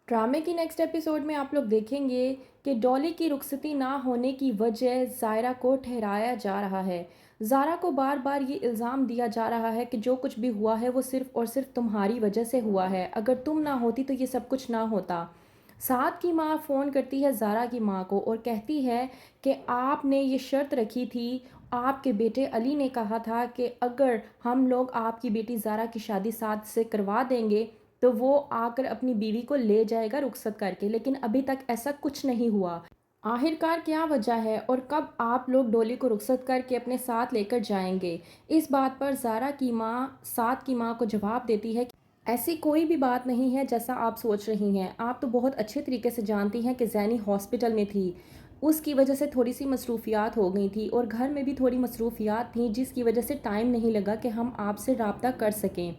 ड्रामे की next episode में आप लोग देखेंगे कि डॉली की रुखसती ना होने की वजह ज़ायरा को ठहराया जा रहा है। ज़ारा को बार बार ये इल्ज़ाम दिया जा रहा है कि जो कुछ भी हुआ है वो सिर्फ़ और सिर्फ तुम्हारी वजह से हुआ है, अगर तुम ना होती तो ये सब कुछ ना होता। साद की माँ फ़ोन करती है ज़ारा की माँ को और कहती है कि आपने ये शर्त रखी थी, आपके बेटे अली ने कहा था कि अगर हम लोग आपकी बेटी ज़ारा की शादी साद से करवा देंगे तो वो आकर अपनी बीवी को ले जाएगा रुखसत करके, लेकिन अभी तक ऐसा कुछ नहीं हुआ। आखिरकार क्या वजह है और कब आप लोग डोली को रुखसत करके अपने साथ लेकर जाएंगे? इस बात पर ज़ारा की माँ साद की माँ को जवाब देती है कि ऐसी कोई भी बात नहीं है जैसा आप सोच रही हैं। आप तो बहुत अच्छे तरीके से जानती हैं कि ज़ैनी हॉस्पिटल में थी, उसकी वजह से थोड़ी सी मसरूफियात हो गई थी और घर में भी थोड़ी मसरूफियात थी, जिसकी वजह से टाइम नहीं लगा कि हम आपसे रब्ता कर सकें।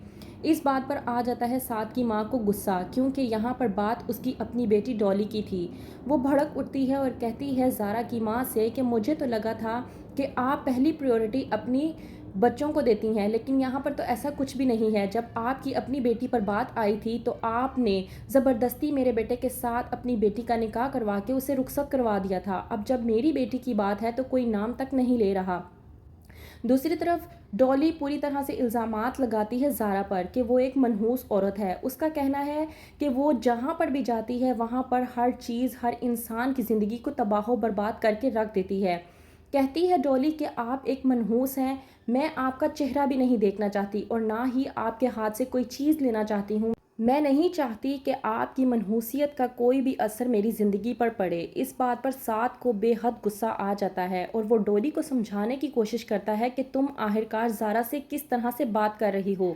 इस बात पर आ जाता है साद की माँ को गुस्सा, क्योंकि यहाँ पर बात उसकी अपनी बेटी डॉली की थी। वो भड़क उठती है और कहती है ज़ारा की माँ से कि मुझे तो लगा था कि आप पहली प्रायोरिटी अपनी बच्चों को देती हैं, लेकिन यहाँ पर तो ऐसा कुछ भी नहीं है। जब आपकी अपनी बेटी पर बात आई थी तो आपने ज़बरदस्ती मेरे बेटे के साथ अपनी बेटी का निकाह करवा के उसे रुखसत करवा दिया था। अब जब मेरी बेटी की बात है तो कोई नाम तक नहीं ले रहा। दूसरी तरफ डॉली पूरी तरह से इल्ज़ामात लगाती है ज़ारा पर कि वो एक मनहूस औरत है। उसका कहना है कि वो जहाँ पर भी जाती है वहाँ पर हर चीज़, हर इंसान की ज़िंदगी को तबाह बर्बाद करके रख देती है। कहती है डॉली कि आप एक मनहूस हैं, मैं आपका चेहरा भी नहीं देखना चाहती और ना ही आपके हाथ से कोई चीज़ लेना चाहती हूँ। मैं नहीं चाहती कि आपकी मनहूसियत का कोई भी असर मेरी ज़िंदगी पर पड़े। इस बात पर साद को बेहद गुस्सा आ जाता है और वो डोली को समझाने की कोशिश करता है कि तुम आखिरकार ज़ारा से किस तरह से बात कर रही हो।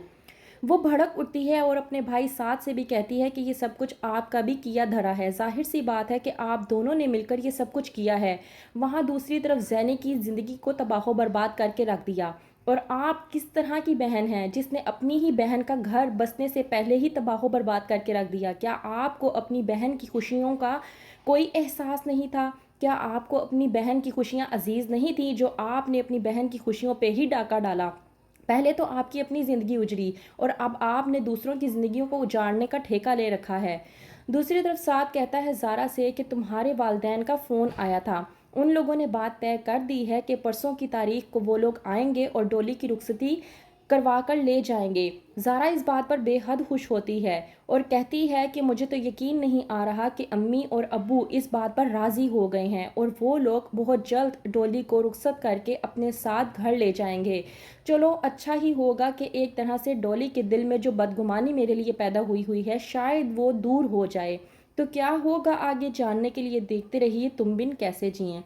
वो भड़क उठती है और अपने भाई साद से भी कहती है कि ये सब कुछ आपका भी किया धरा है। ज़ाहिर सी बात है कि आप दोनों ने मिलकर ये सब कुछ किया है। वहाँ दूसरी तरफ ज़ैनी की ज़िंदगी को तबाह बर्बाद करके रख दिया। और आप किस तरह की बहन हैं जिसने अपनी ही बहन का घर बसने से पहले ही तबाह बर्बाद करके रख दिया? क्या आपको अपनी बहन की खुशियों का कोई एहसास नहीं था? क्या आपको अपनी बहन की खुशियाँ अजीज़ नहीं थी, जो आपने अपनी बहन की खुशियों पे ही डाका डाला? पहले तो आपकी अपनी ज़िंदगी उजड़ी और अब आपने दूसरों की ज़िंदगियों को उजाड़ने का ठेका ले रखा है। दूसरी तरफ साद कहता है ज़ारा से कि तुम्हारे वालिदैन का फ़ोन आया था, उन लोगों ने बात तय कर दी है कि परसों की तारीख को वो लोग आएंगे और डोली की रुखसती करवा कर ले जाएंगे। ज़ारा इस बात पर बेहद खुश होती है और कहती है कि मुझे तो यकीन नहीं आ रहा कि अम्मी और अब्बू इस बात पर राज़ी हो गए हैं और वो लोग बहुत जल्द डोली को रुखसत करके अपने साथ घर ले जाएंगे। चलो अच्छा ही होगा कि एक तरह से डॉली के दिल में जो बदगुमानी मेरे लिए पैदा हुई हुई है शायद वो दूर हो जाए। तो क्या होगा आगे जानने के लिए देखते रहिए तुम बिन कैसे जिएं।